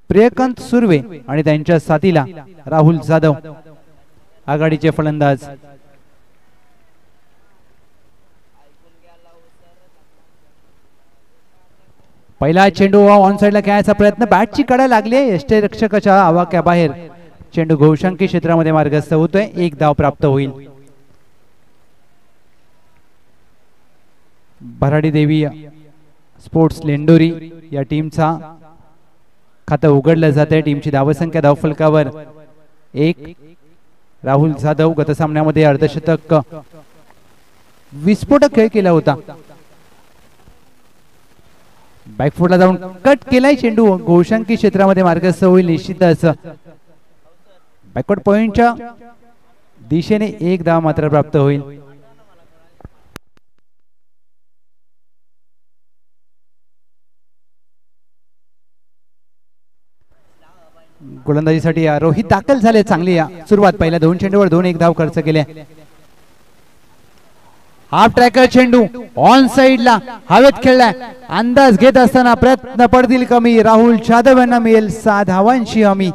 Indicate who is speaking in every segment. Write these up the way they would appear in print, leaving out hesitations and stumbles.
Speaker 1: प्रियकांत सुर्वे आणि त्यांच्या साथीला राहुल जाधव आघाडीचे फलंदाज। पहिला चेंडू ऑन साइडला खेळायचा प्रयत्न, बॅटची कडा लागली, यष्टीरक्षकाच्या आवाक्याबाहेर चेंडू घोषांकी क्षेत्रामध्ये मार्गस्थ होतोय, एक धाव प्राप्त होईल। भराडी देवी स्पोर्ट्स लेंडोरी या टीमचा खातं उघडलं जाते। टीमची धावसंख्या धावफलकावर 1। राहुल जाधव गत सामन्यामध्ये अर्धशतक विस्फोटक खेळ केला होता। बॅकफुटला जाऊन कट केलाय चेंडू, घोषांकी क्षेत्रामध्ये मार्गस्थ होईल निश्चितच। बॅकवर्ड पॉइंटच्या दिशेने एक धाव मात्र प्राप्त होईल। गोलंदाजीसाठी रोहित दाखल झाले, चांगली सुरुवात, पहिल्या 2 चेंडूवर 2-1 धाव खर्च केले। हाफ ट्रॅकर चेंडू ऑन साइडला हवेत खेळलाय, अंदाज घेत असताना प्रयत्न पडतील कमी, राहुल जाधव यांना मिळेल 6 धावांची हमी।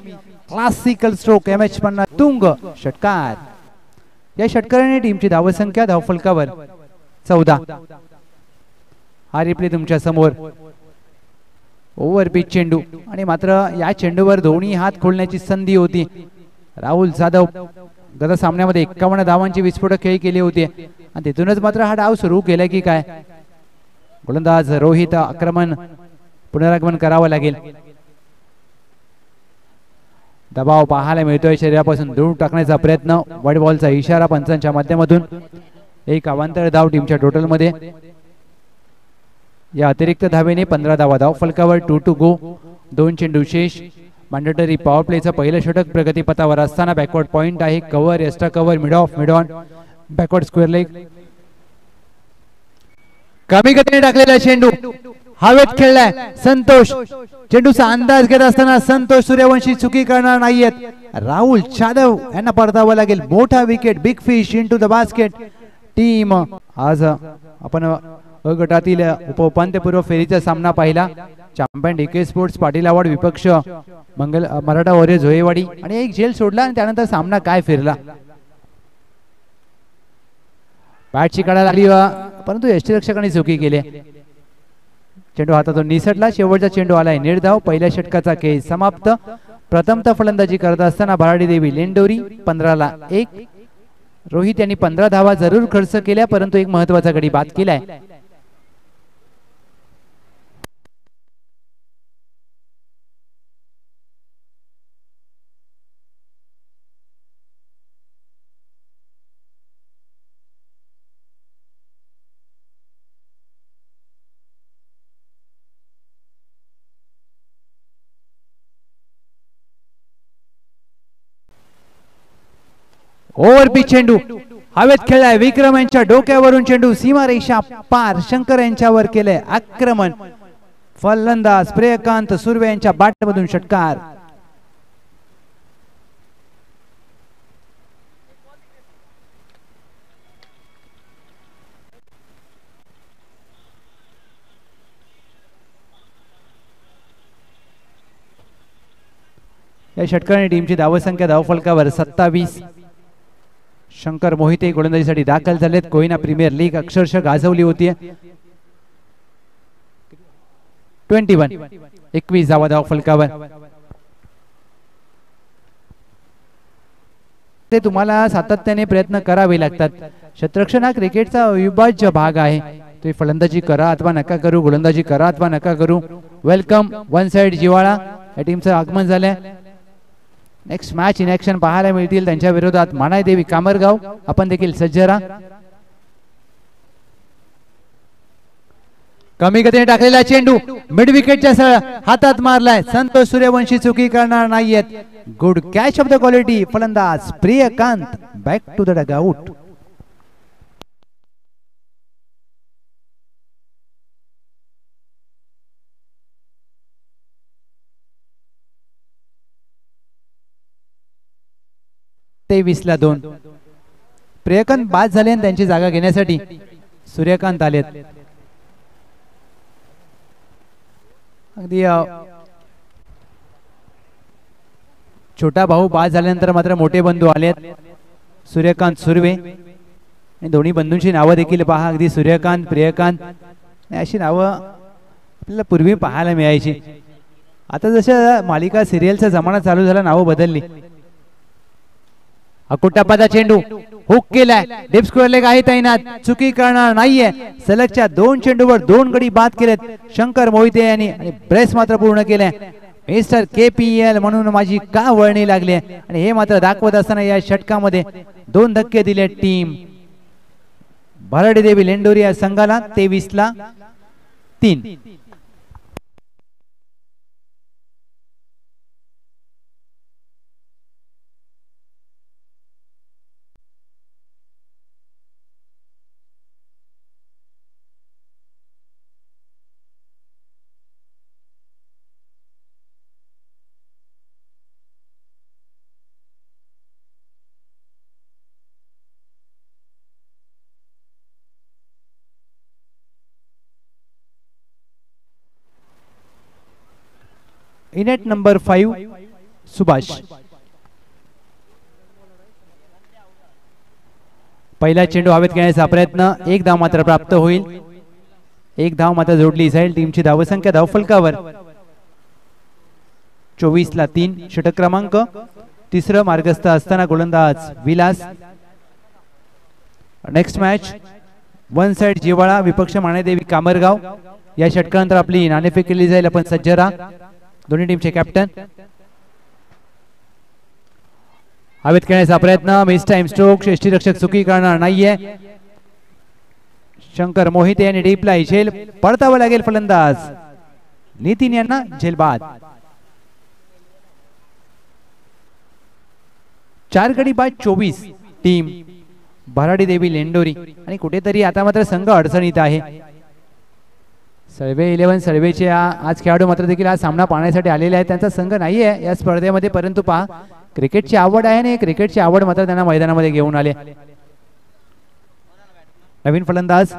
Speaker 1: क्लासिकल स्ट्रोक MH50 तुंग षटकार, या षटकाराने टीमची धावसंख्या धावफलकावर 14। हा रिप्ले तुमच्या समोर, ओव्हर पिच चेंडू आणि मात्र या चेंडूवर दोन्ही हात खोलण्याची संधी होती। राहुल जाधव गत सामन्यामध्ये 51 धावांची विस्फोटक खेळी केली होती आणि तिथूनच मात्र हा डाव सुरू केला की काय। गोलंदाज रोहित आक्रमण पुनरागमन करावं लागेल। दबाव पाहायला मिळतोय, शरीरापासून दूर टाकण्याचा प्रयत्न, वाईड बॉलचा इशारा पंचांच्या माध्यमातून, एक अवांतर धाव टीमच्या टोटल मध्ये। या अतिरिक्त धावेने 15 धावा धावफलकावर, 2 to go, 2 चेंडू शेष। मॅन्डेटरी पॉवर प्लेचं पहिलं षटक प्रगतीपथावर असताना बॅकवर्ड पॉइंट आहे, cover, extra cover, mid off, mid on, backward square leg. कमी गतीने टाकलेला चेंडू हवेत खेळलाय, संतोष चेंडूचा अंदाज घेत असताना संतोष सूर्यवंशी चुकी करणार नाहीयेत। राहुल जाधव यांना परतावं लागेल, मोठा wicket, big fish into the basket. Team आज आपण गटातील उपउपांत्यपूर्व फेरीचा सामना पाहिला। Champion DK sports Patil award विपक्ष मराठा वॉरियर झोळेवाडी आणि एक झेल सोडला आणि त्यानंतर सामना काय फिरला। बॅटची कडा लागली परंतु यष्टीरक्षकांनी चुकी केली, चेंडू हातातून निसटला। शेवटचा चेंडू आलाय निर्धाव, पहिल्या षटकाचा खेळ समाप्त। प्रथमतः फलंदाजी करत असताना भराडी देवी लेंडोरी 15ला 1। रोहित यांनी 15 धावा जरूर खर्च केल्या परंतु एक महत्वाचा गडी बाद केलाय। ओव्हर पिच चेंडू हवेत खेळलाय, विक्रम यांच्या डोक्यावरून चेंडू सीमारेषा पार, शंकर यांच्यावर केलंय आक्रमण। फलंदाज प्रियकांत सुर्वे यांच्या बॅटमधून षटकार। या षटकाराने टीमची धावसंख्या धावफलकावर 27। शंकर मोहिते गोलंदाजीसाठी दाखल झालेत। कोयना प्रीमियर लीग अक्षरशः गाजवली होती। 21 धावा धावफलकावर। ते तुम्हाला सातत्याने प्रयत्न करावे लागतात। क्षेत्ररक्षण हा क्रिकेटचा अविभाज्य भाग आहे। तुम्ही फलंदाजी करा अथवा नका करू, गोलंदाजी करा अथवा नका करू। वेलकम वन साइड जिवाळा या टीमचं आगमन झालंय। नेक्स्ट मॅच इन ऍक्शन पाहायला मिळतील त्यांच्या विरोधात मानाई देवी कामरगाव। आपण देखील सज्ज राहा। कमी गतीने टाकलेला चेंडू मिड विकेटच्या हातात मारलाय, संतोष सूर्यवंशी चुकी करणार नाहीयेत। Good catch of the quality, फलंदाज Priyakant back to the dugout. तेवीसला 2 प्रियकांत बाद झाले आणि त्यांची जागा घेण्यासाठी सूर्यकांत आलेत। अगदी छोटा भाऊ बाद झाल्यानंतर मात्र मोठे बंधू आलेत सूर्यकांत सुर्वे आणि दोन्ही बंधूंची नावं देखील पहा अगदी सूर्यकांत प्रियकांत अशी नावं आपल्याला पूर्वी पाहायला मिळायची आता जसं मालिका सिरियलचा जमाना चालू झाला नावं बदलली अकुट्टापाचा चेंडू हुक केलाय डीप स्क्वेअर लेग आहे तैनात चुकी करणार नाहीये सलगच्या 2 चेंडूवर 2 गडी बाद केलेत शंकर मोहिते यांनी आणि ब्रेस मात्र पूर्ण केले मिस्टर KPL म्हणून माझी का वळणी लागली आणि हे मात्र दाखवत असताना या षटकामध्ये 2 धक्के दिले टीम भराडी देवी लेंडोरी या संघाला 23-3 इनेट नंबर 5 सुभाष पहिला चेंडू हवेत खेळण्याचा प्रयत्न एक धाव मात्र प्राप्त होईल एक धाव मात्र जोडली जाईल टीमची धावसंख्या धावफलकावर 24-3 षटक क्रमांक तिसरं मार्गस्थ असताना गोलंदाज Vilas next match one side जिवाळा विपक्ष मानेदेवी कामरगाव या षटकानंतर आपली नाणेफेक केली जाईल आपण सज्ज राहा दोन्ही टीमचे कॅप्टन हवेत खेळण्याचा प्रयत्न मिस टाइम स्ट्रोक यष्टीरक्षक चुकी करणार नाहीये शंकर मोहिते यांनी डीपला झेल पडतावं लागेल फलंदाज नितीन यांना झेल बाद 4 गडी बाद 24 टीम भराडी देवी लेंडोरी आणि कुठेतरी आता मात्र संघ अडचणीत आहे सळवे 11 सळवेचे आज खेळाडू मात्र देखील हा सामना पाहण्यासाठी आलेले आहेत त्यांचा संघ नाही आहे या स्पर्धेमध्ये परंतु पहा क्रिकेटची आवड आहे आणि क्रिकेटची आवड मात्र त्यांना मैदानामध्ये घेऊन आले नवीन फलंदाज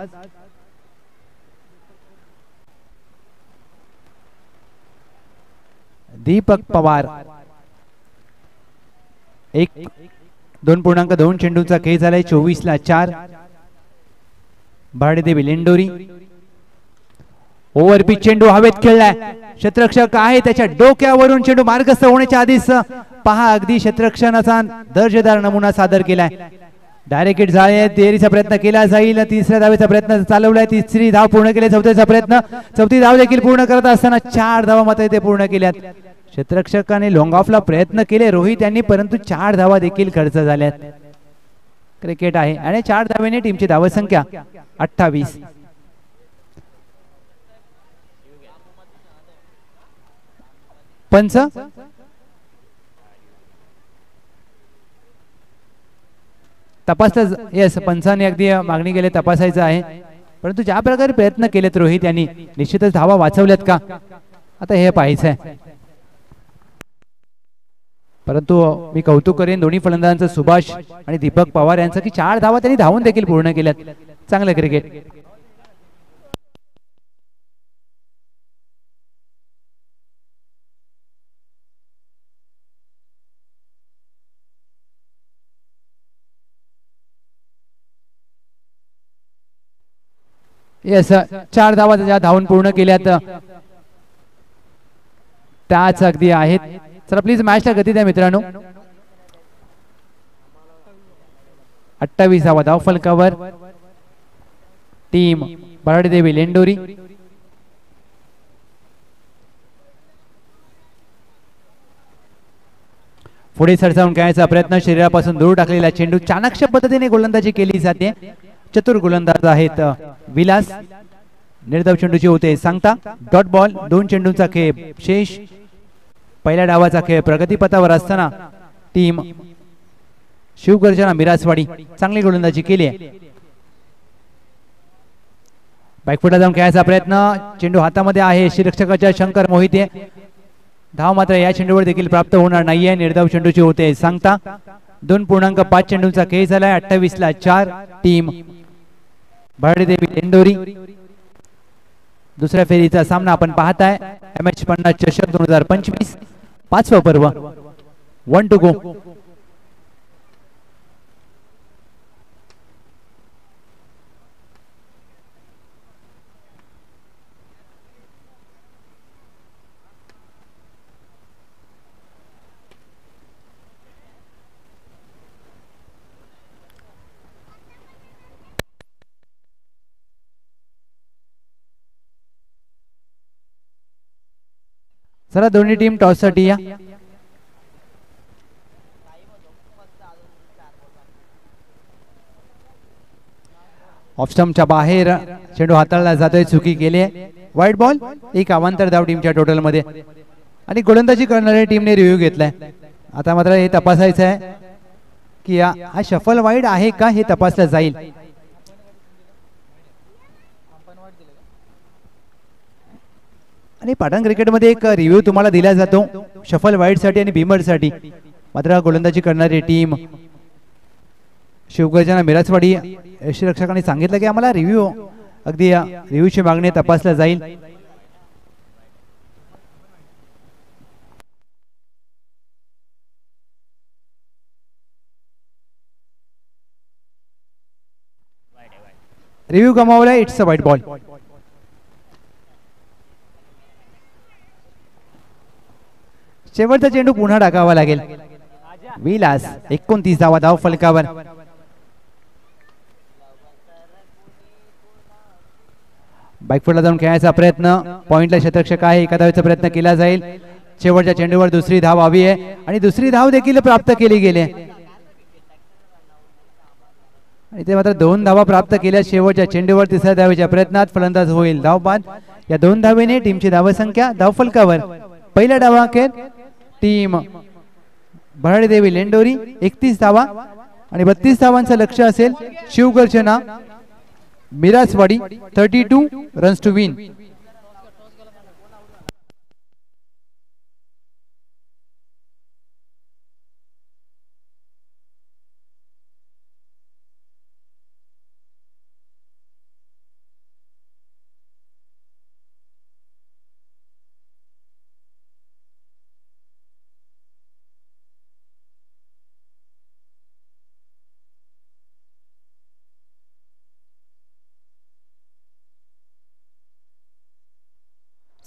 Speaker 1: दीपक पवार 2.2 चेंडूचा खेळ झालाय 24-4 भराडी देवी लेंडोरी ओव्हर पिच चेंडू हवेत खेळलाय क्षेत्ररक्षक आहे त्याच्या डोक्यावरून चेंडू मार्गस्थ होण्याच्या आधीच पहा अगदी क्षेत्ररक्षणाचा दर्जेदार नमुना सादर केलाय डायरेक्ट हिट झाले तेरीचा प्रयत्न केला जाईल तिसऱ्या धावेचा प्रयत्न चालवलाय तिसरी धाव पूर्ण केली चौथ्याचा प्रयत्न चौथी धाव देखील पूर्ण करत असताना 4 धावा मात्र ते पूर्ण केल्यात क्षेत्ररक्षकाने लॉंग ऑफला प्रयत्न केले रोहित यांनी परंतु 4 धावा देखील खर्च झाल्यात क्रिकेट आहे आणि 4 धावेने टीमची धावसंख्या 28 पंच तपासता येस पंचाने अगदी मागणी केली तपासायचं आहे परंतु ज्या प्रकारे प्रयत्न केलेत रोहित यांनी निश्चितच धावा वाचवल्यात का आता हे पाहायचं आहे परंतु मी कौतुक करेन दोन्ही फलंदाजांचं सुभाष आणि दीपक पवार यांचं की 4 धावा त्यांनी धावून देखील पूर्ण केल्यात चांगलं क्रिकेट येस 4 धावा ज्या धावून पूर्ण केल्यात त्याच अगदी आहेत चला प्लीज मॅचला गती द्या मित्रांनो 28 धावा धावफलकावर टीम भराडी देवी लेंडोरी पुढे सरसावून खेळायचा प्रयत्न शरीरापासून दूर टाकलेला चेंडू चाणक्य पद्धतीने गोलंदाजी केली जाते चतुर गोलंदाज आहेत विलास निर्धाव चेंडूचे होते सांगता डॉट बॉल 2 चेंडूंचा खेळ शेष पहिल्या डावाचा खेळ प्रगतीपथावर असताना टीम शिवगर्जना मिरासवाडी चांगली गोलंदाजी केली आहे बॅकफुटला जाऊन खेळायचा प्रयत्न चेंडू हातामध्ये आहे शिरक्षकाच्या शंकर मोहिते धाव मात्र या चेंडूवर देखील प्राप्त होणार नाहीये निर्धाव चेंडूचे होते सांगता 2.5 चेंडूंचा खेळ झालाय 28-4 टीम भराडी देवी लेंडोरी दुसऱ्या फेरीचा सामना आपण पाहताय MH50 चषक 2025 5वा पर्व 1 to go. चला दोन्ही टीम टॉस साठी या. ऑफ स्टंपच्या बाहेर चेंडू हाताळला जातोय, चुकी केली आहे. वाईट बॉल. एक अवांतर धाव टीमच्या टोटल मध्ये आणि गोलंदाजी करणाऱ्या टीमने रिव्ह्यू घेतलाय. आता मात्र हे तपासायचं आहे की हा शफल वाईड आहे का हे तपासलं जाईल. आणि पाटण क्रिकेटमध्ये एक रिव्ह्यू तुम्हाला दिला जातो शफल वाईड साठी आणि बिमर साठी. मात्र गोलंदाजी करणारी टीम शिवगर्जना मिरासवाडी यष्टीरक्षकांनी सांगितलं की आम्हाला रिव्ह्यू अगदी रिव्ह्यूची मागणी तपासल्या जाईल. रिव्ह्यू गमावला. इट्स अ वाईट बॉल. शेवटचा चेंडू पुन्हा टाकावा लागेल. विलास 29 धावा धाव फलकावर. बॅकफुटला जाऊन खेळायचा प्रयत्न. पॉइंटला क्षेत्ररक्षक आहे. एका धावेचा प्रयत्न केला जाईल. शेवटच्या चेंडूवर दुसरी धाव हवी आहे आणि दुसरी धाव देखील प्राप्त केली गेली आणि ते मात्र 2 धावा प्राप्त केल्या. शेवटच्या चेंडूवर तिसऱ्या धावेच्या प्रयत्नात फलंदाज होईल धावबाद. या 2 धावेने टीमची धावसंख्या धाव फलकावर. पहिल्या डावाखेर टीम भराडी देवी लेंडोरी 31 धावा आणि 32 धावांचं लक्ष असेल शिवगर्जना मिरासवाडी 32 रन्स टू विन.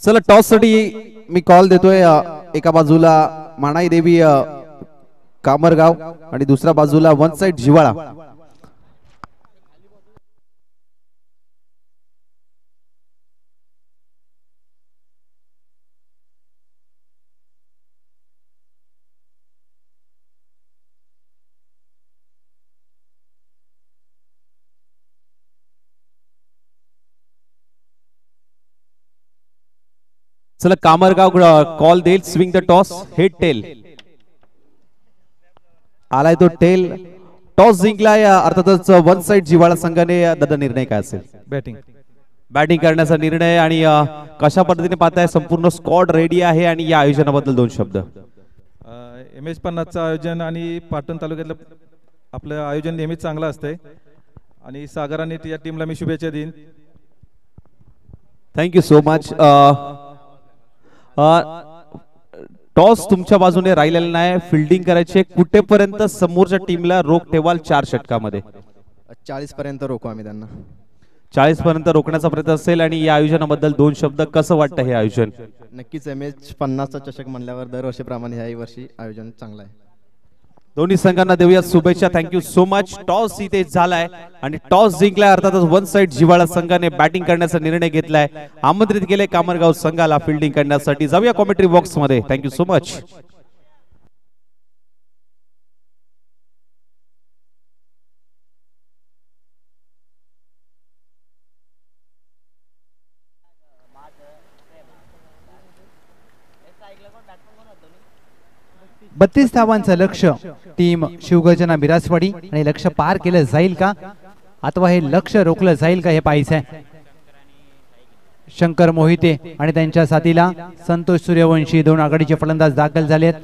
Speaker 2: चला टॉस साठी मी कॉल देतोय. एका बाजूला माणाई देवी कामरगाव आणि दुसऱ्या बाजूला वन साइड जिवाळा. चला कामरगाव कॉल देईल. Swing the toss. Head tail आलाय तो टेल. टॉस जिंकलाय. अर्थातच वन साइड जिवाळा संघाने. दादा निर्णय काय असेल? बॅटिंग करण्याचा निर्णय. आणि कशा पद्धतीने पाहताय? संपूर्ण स्क्वॉड रेडी आहे आणि या आयोजनाबद्दल 2 शब्द.
Speaker 3: MS50चं आयोजन आणि पाटण तालुक्यातलं आपलं आयोजन नेहमीच चांगलं असतंय आणि सागर आणि या टीमला मी शुभेच्छा देईन.
Speaker 2: Thank you so much. टॉस तुमच्या बाजूने राहिलेला नाही. फिल्डिंग करायची. कुठेपर्यंत समोरच्या टीमला रोख ठेवाल 4 षटकामध्ये?
Speaker 4: 40 पर्यंत रोखू आम्ही त्यांना.
Speaker 2: 40 पर्यंत रोखण्याचा प्रयत्न असेल. आणि या आयोजनाबद्दल 2 शब्द. कसं वाटतं हे आयोजन?
Speaker 4: नक्कीच MS50चा चषक म्हणल्यावर दरवर्षीप्रमाणे ह्याही वर्षी आयोजन चांगलं आहे.
Speaker 2: दोन्ही संघांना देऊया शुभेच्छा. Thank you so much. टॉस इथे झालाय आणि टॉस जिंकलाय. अर्थातच वन साइड जिवाळा संघाने बॅटिंग करण्याचा निर्णय घेतलाय. आमंत्रित केले कामरगाव संघाला फिल्डिंग करण्यासाठी. जाऊया कॉमेंट्री बॉक्स मध्ये. Thank you so much.
Speaker 1: बत्तीस धावांचं लक्ष टीम शिवगर्जना मिरासवाडी. आणि लक्ष पार केलं जाईल का अथवा हे लक्ष रोखलं जाईल का हे पाहायचंय. शंकर मोहिते आणि त्यांच्या साथीला संतोष सूर्यवंशी 2 आघाडीचे फलंदाज दाखल झालेत.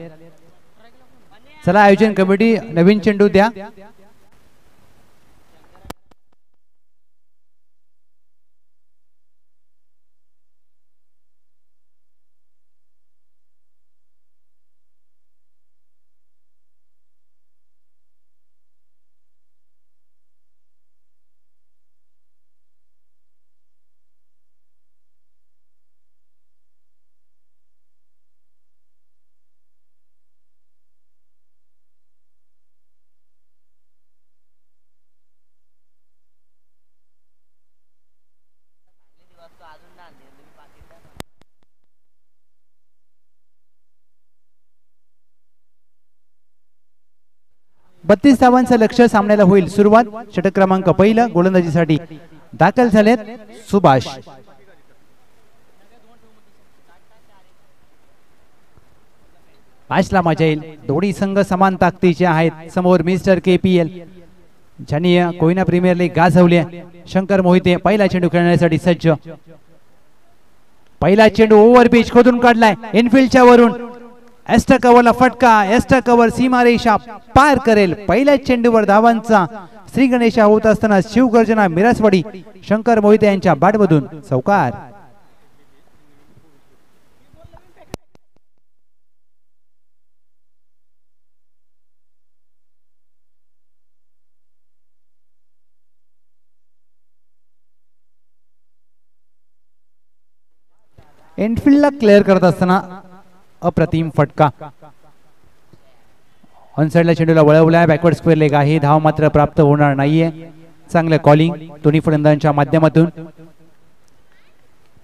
Speaker 1: चला आयोजन कमिटी नवीन चेंडू द्या. 32 धावांचं लक्ष सामन्याला होईल सुरुवात. षटक क्रमांक पहिला गोलंदाजीसाठी दाखल झालेत सुभाष. मॅचला मजा येईल. दोन्ही संघ समान ताकदीचे आहेत. समोर मिस्टर KPL ज्यांनी कोयना प्रीमियर लीग गाजवली. शंकर मोहिते पहिला चेंडू खेळण्यासाठी सज्ज. पहिला चेंडू ओव्हर पिच खोदून काढलाय इनफिल्डच्या वरून. एक्स्ट्रा कव्हरला फटका. एक्स्ट्रा कव्हर सीमारेषा पार करेल. पहिल्या चेंडूवर धावांचा श्री गणेशा होत असताना शिवगर्जना मिरासवाडी शंकर मोहिते यांच्या बॅटमधून चौकार. इनफिल्डला क्लिअर करत असताना अप्रतिम फटका. ऑन साइडला चेंडूला वळवलाय. बॅकवर्ड स्क्वेअर लेग आहे. धाव मात्र प्राप्त होणार नाहीये. चांगलं कॉलिंग दोन्ही फलंदाजांच्या माध्यमातून.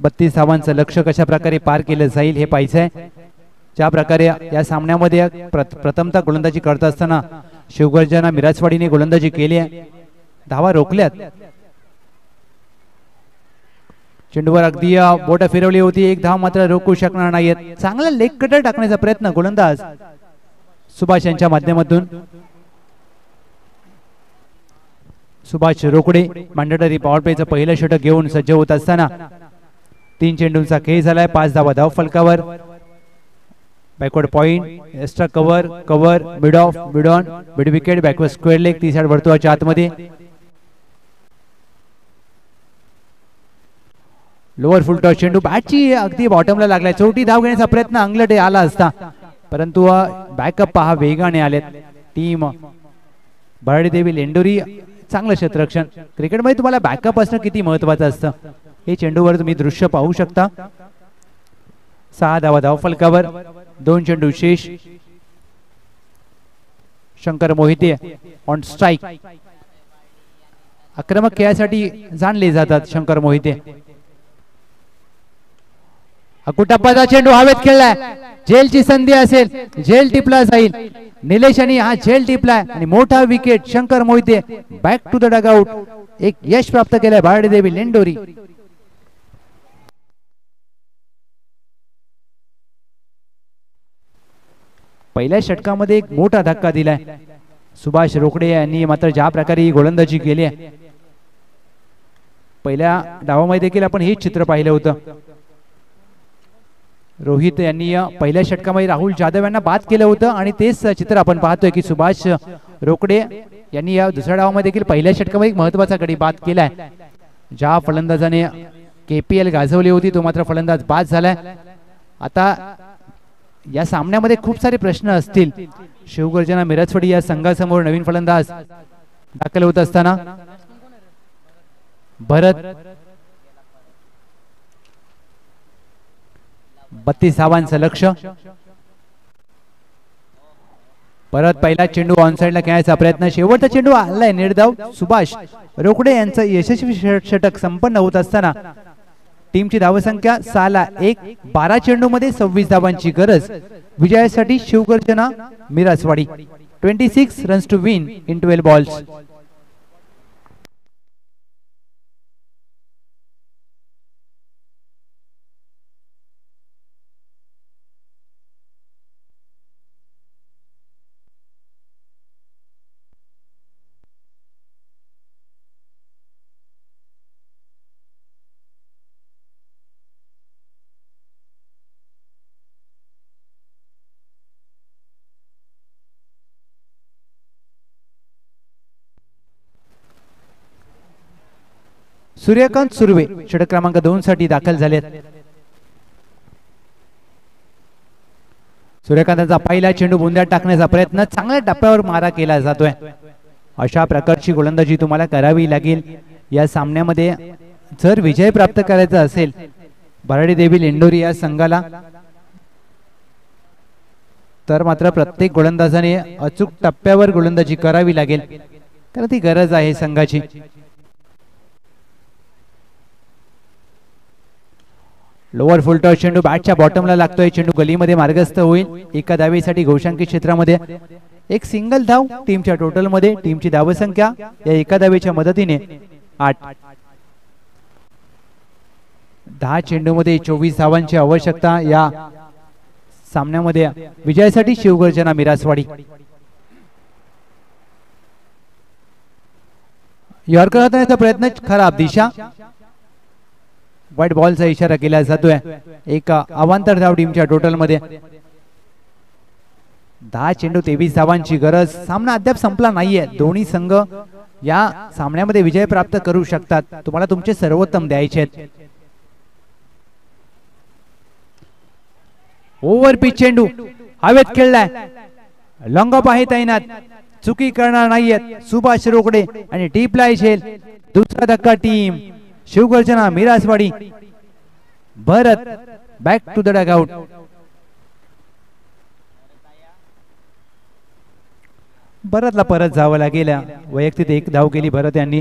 Speaker 1: 32 धावांचं लक्ष कशा प्रकारे पार केलं जाईल हे पाहायचंय. ज्या प्रकारे या सामन्यामध्ये प्रथमतः गोलंदाजी करत असताना शिवगर्जना मिरासवाडीने गोलंदाजी केली आहे. धावा रोखल्यात. चेंडूवर अगदी बोट फिरवली होती. एक धाव मात्र रोखू शकणार नाहीत. चांगला लेग कटर टाकण्याचा प्रयत्न गोलंदाज सुभाष यांच्या माध्यमातून. सुभाष रोकडे मॅन्डेटरी पॉवर प्लेचं पहिलं षटक घेऊन सज्ज होत असताना 3 चेंडूंचा खेळ झालाय. 5 धावा धाव फलकावर. Backward point. Extra cover. Cover. Mid off. Mid on. Mid wicket. Backward square leg 30 वर्तुळाच्या आतमध्ये. लोअर फुल टॉस चेंडू बॅटची अगदी बॉटमला लागलाय. चौथी धाव घेण्याचा प्रयत्न अंगलटे आला असता परंतु बॅकअप पहा वेगाने आलेत. टीम भराडी देवी लेंडोरी चांगलं क्षेत्ररक्षण. क्रिकेटमध्ये तुम्हाला बॅकअप असणं किती महत्वाचं असतं हे चेंडूवर तुम्ही दृश्य पाहू शकता. 6 धावा धाव फलकावर. 2 चेंडू शेष. Shankar Mohite on strike. आक्रमक खेळासाठी जाणले जातात शंकर मोहिते. अकुटप्पाचा चेंडू हवेत खेळलाय. झेलची संधी असेल. झेल टिपला जाईल. निलेश यांनी हा झेल टिपलाय आणि मोठा wicket. Shankar Mohite back to the dugout. एक यश प्राप्त केलंय भराडी देवी लेंडोरी. पहिल्या षटकामध्ये एक मोठा धक्का दिलाय. सुभाष रोकडे यांनी मात्र ज्या प्रकारे ही गोलंदाजी केली आहे पहिल्या डावामध्ये देखील आपण हेच चित्र पाहिलं होतं. रोहित यांनी पहिल्या षटकामध्ये राहुल जाधव यांना बाद केलं होतं आणि तेच चित्र आपण पाहतोय की सुभाष रोकडे यांनी या दुसऱ्या डावामध्ये देखील पहिल्या षटकामध्ये एक महत्वाचा गडी बाद केलाय. ज्या फलंदाजाने KPL गाजवली होती तो मात्र फलंदाज बाद झालाय. आता या सामन्यामध्ये खूप सारे प्रश्न असतील. शिवगर्जना मिरजवाडी या संघासमोर नवीन फलंदाज दाखल होत असताना भरत 32 धावांचं लक्ष. परत पहिला चेंडू ऑनसाइडला खेळायचा प्रयत्न. शेवटचा चेंडू आलाय निर्धाव. सुभाष रोकडे यांचं यशस्वी षटक संपन्न होत असताना टीमची धावसंख्या 6-1. 12 चेंडू मध्ये 26 धावांची गरज विजयासाठी Shivgarjana Miraswadi. 26 runs to win in 12 balls. Suryakant Surve षटक क्रमांक 2 साठी दाखल झालेत. सूर्यकांतचा पहिला चेंडू बुंद्यात टाकण्याचा प्रयत्न. चांगल्या टप्प्यावर मारा केला जातोय. अशा प्रकारची गोलंदाजी तुम्हाला करावी लागेल या सामन्यामध्ये जर विजय प्राप्त करायचा असेल भराडी देवी लेंडोरी या संघाला. तर मात्र प्रत्येक गोलंदाजाने अचूक टप्प्यावर गोलंदाजी करावी लागेल कारण ती गरज आहे संघाची. लोअर फुल टॉस चेंडू बॅटच्या बॉटमला लागतोय. चेंडू गलीमध्ये मार्गस्थ होईल. एका धावेसाठी घोषांकित क्षेत्रामध्ये एक सिंगल धाव टीमच्या टोटल मध्ये. टीमची धावसंख्या या एका धावेच्या मदतीने 8. 10 चेंडूमध्ये 24 धावांची आवश्यकता या सामन्यामध्ये विजयासाठी शिवगर्जना मिरासवाडी. यॉर्कर हाताळण्याचा प्रयत्न, खराब दिशा, व्हाईट बॉलचा इशारा केला जातोय. एक अवांतर धाव टीमच्या टोटल मध्ये. 10 चेंडू 23 धावांची गरज. सामना अद्याप संपला नाहीये. दोन्ही संघ या सामन्यामध्ये विजय प्राप्त करू शकतात. तुम्हाला तुमचे सर्वोत्तम द्यायचे आहेत. ओव्हर पिच चेंडू हवेत खेळलाय. लॉंग ऑफ आहे तैनात. चुकी करणार नाहीयेत सुभाष रोकडे आणि डीप लाय झेल. दुसरा धक्का team Shivgarjana Miraswadi. Bharat back to the dugout. भरतला परत जावं लागेल. वैयक्तिक 1 धाव केली भरत यांनी.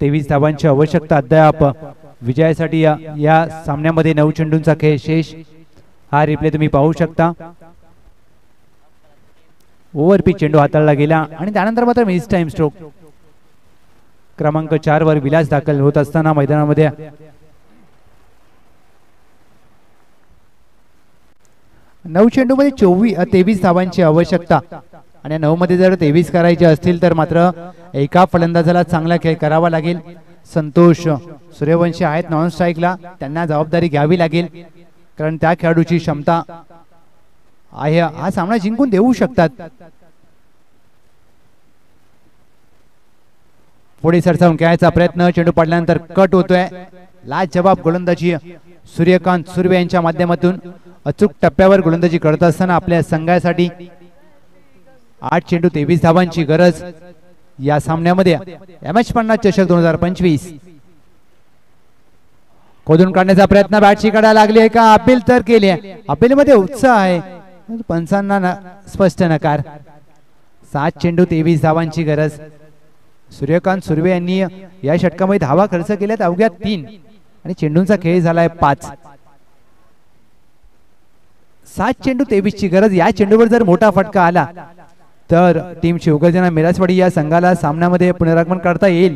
Speaker 1: 23 धावांची आवश्यकता अद्याप विजयासाठी या सामन्यामध्ये. 9 चेंडूंचा खेळ शेष. हा रिप्ले तुम्ही पाहू शकता. ओव्हर पिच चेंडू हाताळला गेला आणि त्यानंतर मात्र मिस टाइम स्ट्रोक. क्रमांक 4 वर विलास दाखल होत असताना मैदानामध्ये 9 चेंडूमध्ये 23 धावांची आवश्यकता. आणि 9 मध्ये जर 23 करायचे असतील तर मात्र एका फलंदाजाला चांगला खेळ करावा लागेल. संतोष सूर्यवंशी आहेत नॉन स्ट्राईकला. त्यांना जबाबदारी घ्यावी लागेल कारण त्या खेळाडूची क्षमता आहे. हा सामना जिंकून देऊ शकतात. पुढे सरसावून खेळायचा प्रयत्न. चेंडू पडल्यानंतर कट होतोय. लाजवाब गोलंदाजी सूर्यकांत सुर्वे यांच्या माध्यमातून. अचूक टप्प्यावर गोलंदाजी करत असताना आपल्या संघासाठी 8 चेंडू 23 धावांची गरज या सामन्यामध्ये. MS50 चषक 2025. खोदून काढण्याचा प्रयत्न. बॅटची काढा लागली आहे का? अपील तर केली आहे. अपील मध्ये उत्साह आहे. पंचांना स्पष्ट नकार. 7 चेंडू 23 धावांची गरज. सूर्यकांत सुर्वे यांनी या षटकामध्ये धावा खर्च केल्यात अवघ्या 3 आणि चेंडूंचा खेळ झालाय 5. 7 चेंडू 23 ची गरज. या चेंडूवर जर मोठा फटका आला तर टीम शिवगर्जना मिरासवाडी या संघाला सामन्यामध्ये पुनरागमन करता येईल.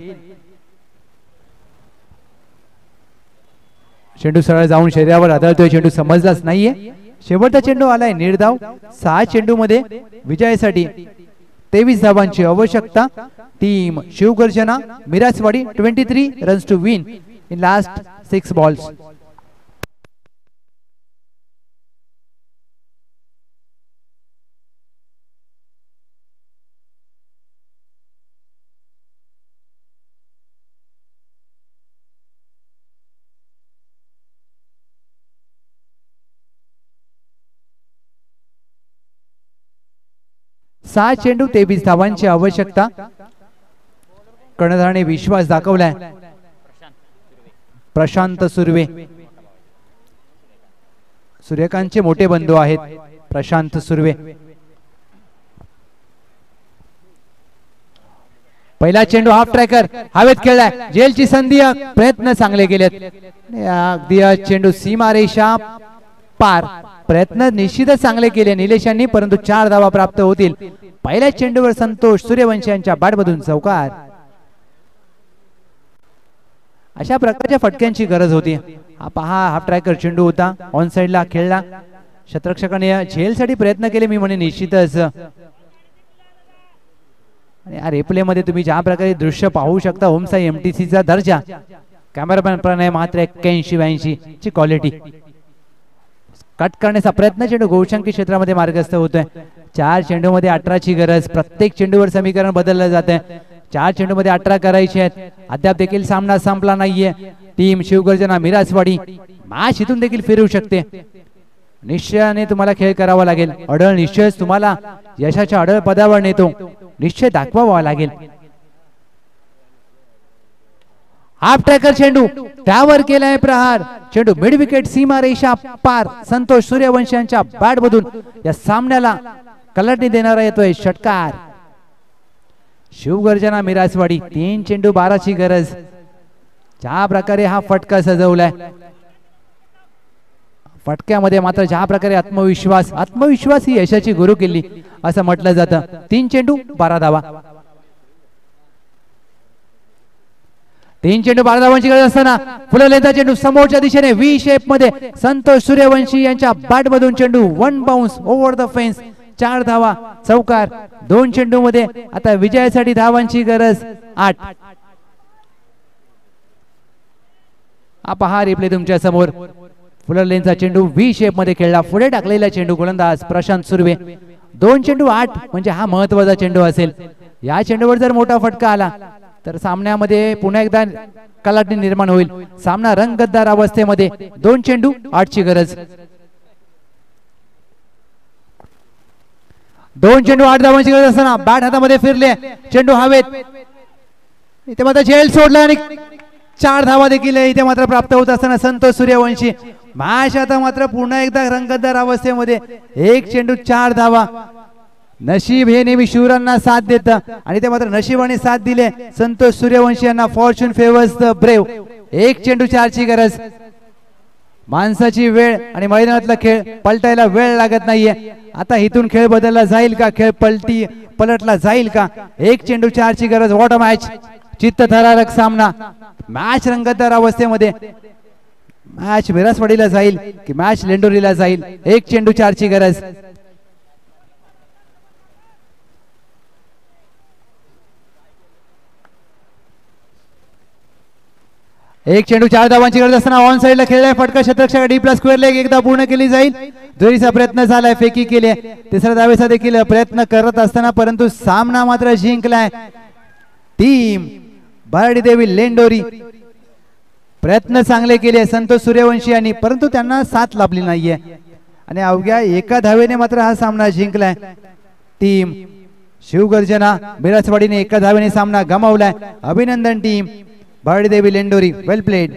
Speaker 1: चेंडू सरळ जाऊन शरीरावर आदळतोय. चेंडू समजलाच नाहीये. शेवटचा चेंडू आलाय निर्धाव. 6 चेंडू मध्ये विजयासाठी 23 धावांची आवश्यकता. Team Shivgarjana Miraswadi 23 runs to win in last 6 balls. सहा चेंडू 23 धावांची आवश्यकता. कर्णधाराने विश्वास दाखवलाय. प्रशांत सुर्वे सूर्यकांतचे मोठे बंधू आहेत. प्रशांत सुर्वे. पहिला चेंडू हाफ ट्रॅकर हवेत खेळलाय. जेलची संधी. प्रयत्न चांगले केलेत. अगदी चेंडू सीमारेषा पार. प्रयत्न निश्चितच चांगले केले निलेश यांनी परंतु 4 धावा प्राप्त होतील. पहिल्या चेंडूवर संतोष सूर्यवंशी यांच्या बॅटमधून चौकार. अशा प्रकारच्या फटक्यांची गरज होती. हा पहा हाफ ट्रॅकर चेंडू होता. ऑन साइडला खेळला. शतरक्षकाने झेलसाठी प्रयत्न केले मी म्हणे निश्चितच. आणि या रिप्ले मध्ये तुम्ही ज्या प्रकारे दृश्य पाहू शकता ओमसाई MTC चा दर्जा. कॅमेरामॅन प्रणय मात्र 81-82 ची क्वालिटी. कट करण्याचा प्रयत्न. चेंडू गोलशंकी क्षेत्रामध्ये मार्गस्थ होतोय. 4 चेंडू मध्ये 18 ची गरज. प्रत्येक चेंडूवर समीकरण बदललं जाते. 4 चेंडू मध्ये 18 करायचे आहेत. अद्याप देखील सामना संपला नाहीये. टीम शिवगर्जना मिरासवाडी मॅच इथून देखील फिरू शकते. निश्चयाने तुम्हाला खेळ करावा लागेल. अडळ निश्चयच तुम्हाला यशाच्या अडळ पदावर नेतो. निश्चय दाखवावा लागेल. हाफ ट्रॅकर चेंडू त्यावर केलाय प्रहार. चेंडू मिड विकेट सीमारेषा पार. संतोष सूर्यवंशी यांच्या बॅट मधून या सामन्याला कलाटणी देणारा येतोय षटकार. शिवगर्जना मिरासवाडी 3 चेंडू 12 ची गरज. ज्या प्रकारे हा फटका सजवलाय फटक्यामध्ये मात्र ज्या प्रकारे आत्मविश्वास ही यशाची गुरु किल्ली असं म्हटलं जातं. 3 चेंडू 12 धावा. 3 चेंडू 12 धावांची गरज असताना फुललेला चेंडू समोरच्या दिशेने व्ही शेप मध्ये संतोष सूर्यवंशी यांच्या बॅट मधून चेंडू 1 बाउन्स ओव्हर द फेन्स. 4 धावा चौकार. 2 चेंडू मध्ये आता विजयासाठी धावांची गरज 8. हा पहा रिप्ले तुमच्या समोर. फुलरलेनचा चेंडू व्ही शेप मध्ये खेळला. पुढे टाकलेला चेंडू गोलंदाज प्रशांत सुर्वे. 2 चेंडू 8 म्हणजे हा महत्वाचा चेंडू असेल. या चेंडूवर जर मोठा फटका आला तर सामन्यामध्ये पुन्हा एकदा कलाटणी निर्माण होईल. सामना रंगतदार अवस्थेमध्ये. 2 चेंडू 8 ची गरज. 2 चेंडू 8 धावांची गरज असताना बॅट हातामध्ये फिरले. चेंडू हवेत. इथे मात्र झेल सोडला आणि 4 धावा देखील इथे मात्र प्राप्त होत असताना संतोष सूर्यवंशी. मॅच आता मात्र पुन्हा एकदा रंगतदार अवस्थेमध्ये. 1 चेंडू 4 धावा. नशीब हे नेहमी शूरांना साथ देतं आणि ते मात्र नशिबाने साथ दिले संतोष सूर्यवंशी यांना. Fortune favours the brave. 1 चेंडू 4 ची गरज. माणसाची वेळ आणि मैदानातला खेळ पलटायला वेळ लागत नाहीये. आता इथून खेळ बदलला जाईल का? खेळ पलटला जाईल का? 1 चेंडू 4 ची गरज. What a match. चित्तथरारक सामना. मॅच रंगतदार अवस्थेमध्ये. मॅच विरासवाडीला जाईल की मॅच लेंडोरीला जाईल? 1 चेंडू 4 ची गरज. 1 चेंडू 4 धावांची गरज असताना ऑन साइडला खेळलाय फटका. शतरक्षक डी प्लस स्क्वेअर लेग एकदा पूर्ण केली जाईल. दुहेरीचा प्रयत्न झालाय. फेकी केली. तिसऱ्या धावेचा देखील प्रयत्न करत असताना परंतु सामना मात्र जिंकलाय टीम बर्डी देवी लेंडोरी. प्रयत्न चांगले केले संतोष सूर्यवंशी यांनी परंतु त्यांना साथ लाभली नाहीये आणि अवघ्या 1 धावेने मात्र हा सामना जिंकलाय टीम शिवगर्जना. बिरासवाडीने 1 धावेने सामना गमावलाय. अभिनंदन टीम बर्डी देवी लेंडोरी. वेल प्लेड.